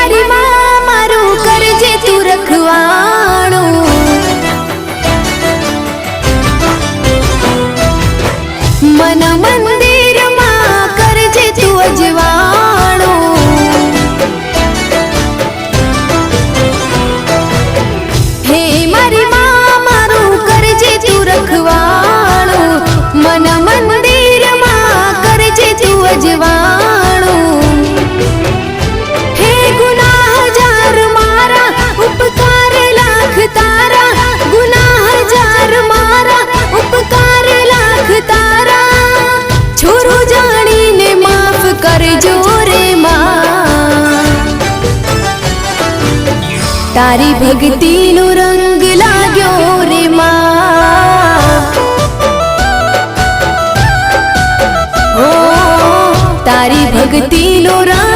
मारी मां मारू करजे तू रखवाणो। मन मंदिर मां करजे तू अजवाणो। हे मारी मां मारू करजे तू रखवाणो। मन मंदिर मां करजे तू अजवाणो। हे गुनाह जार मारा उपकार लाख तारा। गुनाह जार मारा उपकार लाख तारा। छोरो जानी ने माफ करजो रे मां। तारी भक्ति नो रंग लाग्यो रे मां। ओ तारी भक्ति नो रंग